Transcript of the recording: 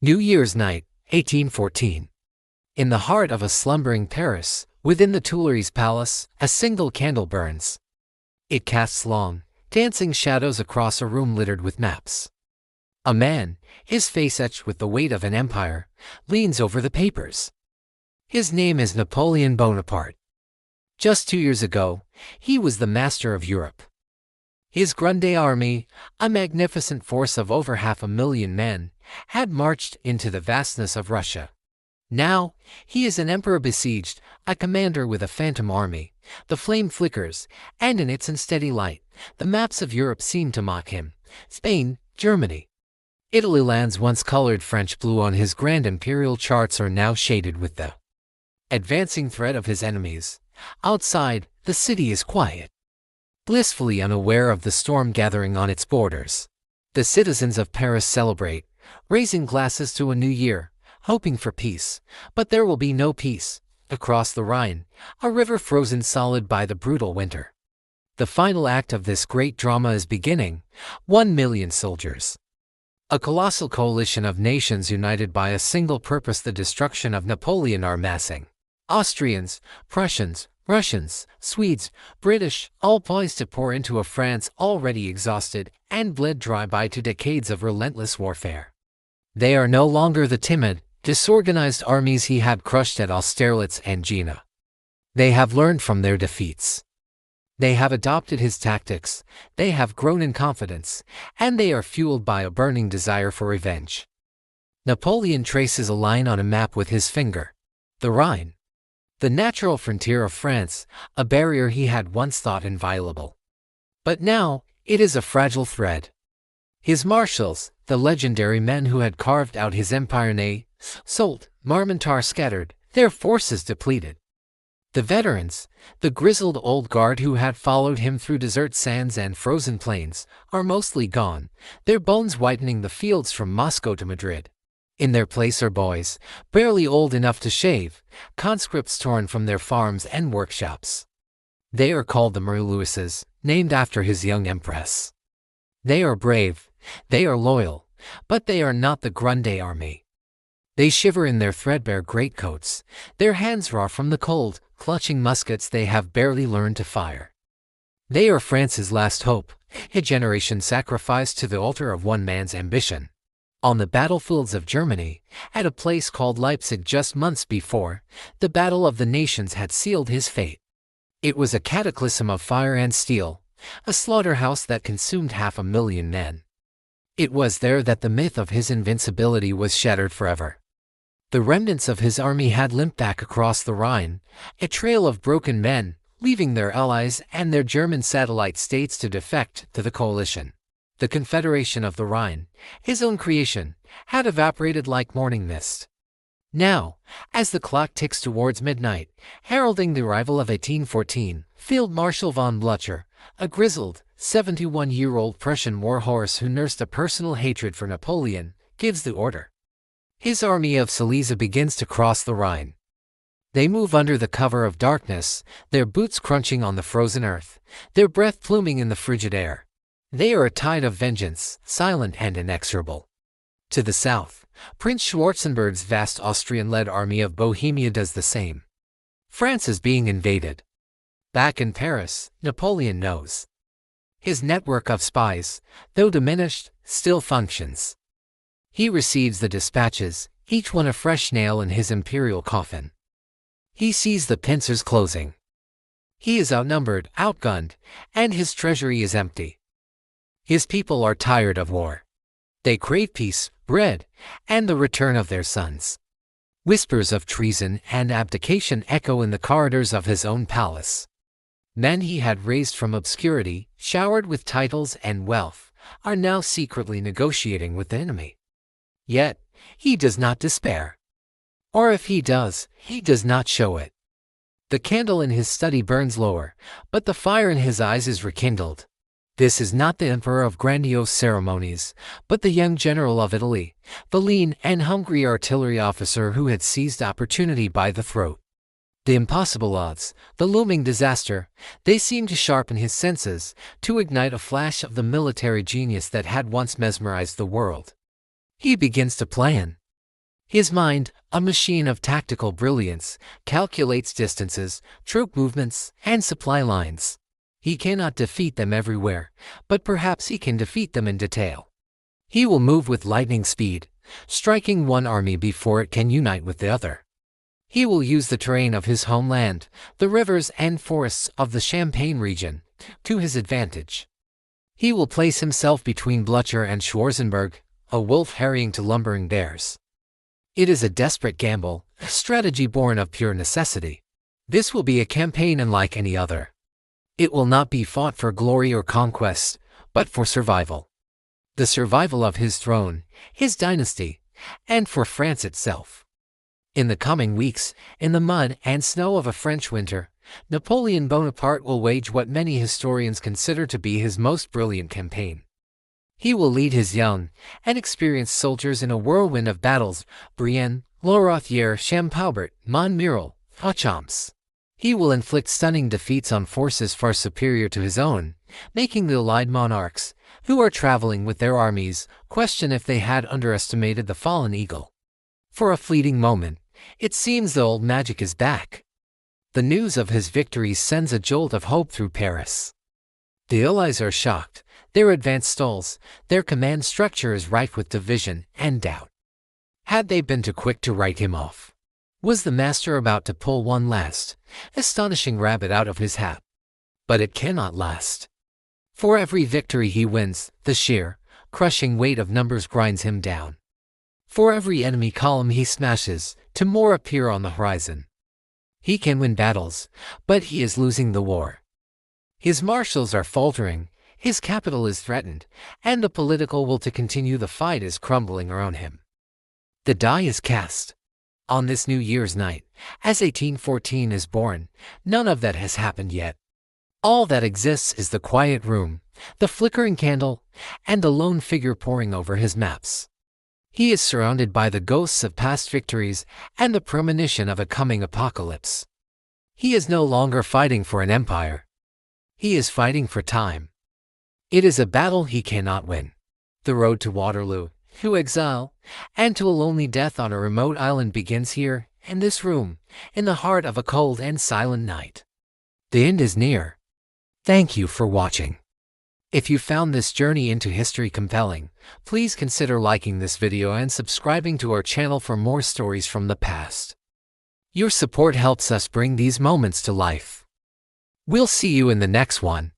New Year's night, 1814. In the heart of a slumbering Paris, within the Tuileries Palace, a single candle burns. It casts long, dancing shadows across a room littered with maps. A man, his face etched with the weight of an empire, leans over the papers. His name is Napoleon Bonaparte. Just 2 years ago, he was the master of Europe. His Grande Army, a magnificent force of over 500,000 men, had marched into the vastness of Russia. Now, he is an emperor besieged, a commander with a phantom army. The flame flickers, and in its unsteady light, the maps of Europe seem to mock him. Spain, Germany, Italy, lands once colored French blue on his grand imperial charts are now shaded with the advancing threat of his enemies. Outside, the city is quiet, blissfully unaware of the storm gathering on its borders. The citizens of Paris celebrate, raising glasses to a new year, hoping for peace. But there will be no peace. Across the Rhine, a river frozen solid by the brutal winter. The final act of this great drama is beginning. 1 million soldiers. A colossal coalition of nations united by a single purpose, the destruction of Napoleon, are massing. Austrians, Prussians, Russians, Swedes, British, all poised to pour into a France already exhausted and bled dry by 2 decades of relentless warfare. They are no longer the timid, disorganized armies he had crushed at Austerlitz and Jena. They have learned from their defeats. They have adopted his tactics, they have grown in confidence, and they are fueled by a burning desire for revenge. Napoleon traces a line on a map with his finger. The Rhine, the natural frontier of France, a barrier he had once thought inviolable. But now, it is a fragile thread. His marshals, the legendary men who had carved out his empire, Soult, Marmont, are scattered, their forces depleted. The veterans, the grizzled old guard who had followed him through desert sands and frozen plains, are mostly gone, their bones whitening the fields from Moscow to Madrid. In their place are boys, barely old enough to shave, conscripts torn from their farms and workshops. They are called the Marie-Louises, named after his young empress. They are brave, they are loyal, but they are not the Grande Army. They shiver in their threadbare greatcoats, their hands raw from the cold, clutching muskets they have barely learned to fire. They are France's last hope, a generation sacrificed to the altar of one man's ambition. On the battlefields of Germany, at a place called Leipzig just months before, the Battle of the Nations had sealed his fate. It was a cataclysm of fire and steel, a slaughterhouse that consumed 500,000 men. It was there that the myth of his invincibility was shattered forever. The remnants of his army had limped back across the Rhine, a trail of broken men, leaving their allies and their German satellite states to defect to the coalition. The Confederation of the Rhine, his own creation, had evaporated like morning mist. Now, as the clock ticks towards midnight, heralding the arrival of 1814, Field Marshal von Blücher, a grizzled, 71-year-old Prussian warhorse who nursed a personal hatred for Napoleon, gives the order. His army of Silesia begins to cross the Rhine. They move under the cover of darkness, their boots crunching on the frozen earth, their breath pluming in the frigid air. They are a tide of vengeance, silent and inexorable. To the south, Prince Schwarzenberg's vast Austrian-led army of Bohemia does the same. France is being invaded. Back in Paris, Napoleon knows. His network of spies, though diminished, still functions. He receives the dispatches, each one a fresh nail in his imperial coffin. He sees the pincers closing. He is outnumbered, outgunned, and his treasury is empty. His people are tired of war. They crave peace, bread, and the return of their sons. Whispers of treason and abdication echo in the corridors of his own palace. Men he had raised from obscurity, showered with titles and wealth, are now secretly negotiating with the enemy. Yet, he does not despair. Or if he does not show it. The candle in his study burns lower, but the fire in his eyes is rekindled. This is not the emperor of grandiose ceremonies, but the young general of Italy, the lean and hungry artillery officer who had seized opportunity by the throat. The impossible odds, the looming disaster, they seem to sharpen his senses, to ignite a flash of the military genius that had once mesmerized the world. He begins to plan. His mind, a machine of tactical brilliance, calculates distances, troop movements, and supply lines. He cannot defeat them everywhere, but perhaps he can defeat them in detail. He will move with lightning speed, striking one army before it can unite with the other. He will use the terrain of his homeland, the rivers and forests of the Champagne region, to his advantage. He will place himself between Blücher and Schwarzenberg, a wolf harrying to lumbering bears. It is a desperate gamble, a strategy born of pure necessity. This will be a campaign unlike any other. It will not be fought for glory or conquest, but for survival. The survival of his throne, his dynasty, and for France itself. In the coming weeks, in the mud and snow of a French winter, Napoleon Bonaparte will wage what many historians consider to be his most brilliant campaign. He will lead his young and experienced soldiers in a whirlwind of battles: Brienne, La Rothière, Champaubert, Montmirail, Epochs. He will inflict stunning defeats on forces far superior to his own, making the allied monarchs, who are traveling with their armies, question if they had underestimated the fallen eagle. For a fleeting moment, it seems the old magic is back. The news of his victories sends a jolt of hope through Paris. The Allies are shocked, their advance stalls, their command structure is rife with division and doubt. Had they been too quick to write him off? Was the master about to pull one last, astonishing rabbit out of his hat? But it cannot last. For every victory he wins, the sheer, crushing weight of numbers grinds him down. For every enemy column he smashes, two more appear on the horizon. He can win battles, but he is losing the war. His marshals are faltering, his capital is threatened, and the political will to continue the fight is crumbling around him. The die is cast. On this New Year's night, as 1814 is born, none of that has happened yet. All that exists is the quiet room, the flickering candle, and the lone figure poring over his maps. He is surrounded by the ghosts of past victories and the premonition of a coming apocalypse. He is no longer fighting for an empire. He is fighting for time. It is a battle he cannot win. The road to Waterloo, to exile, and to a lonely death on a remote island begins here, in this room, in the heart of a cold and silent night. The end is near. Thank you for watching. If you found this journey into history compelling, please consider liking this video and subscribing to our channel for more stories from the past. Your support helps us bring these moments to life. We'll see you in the next one.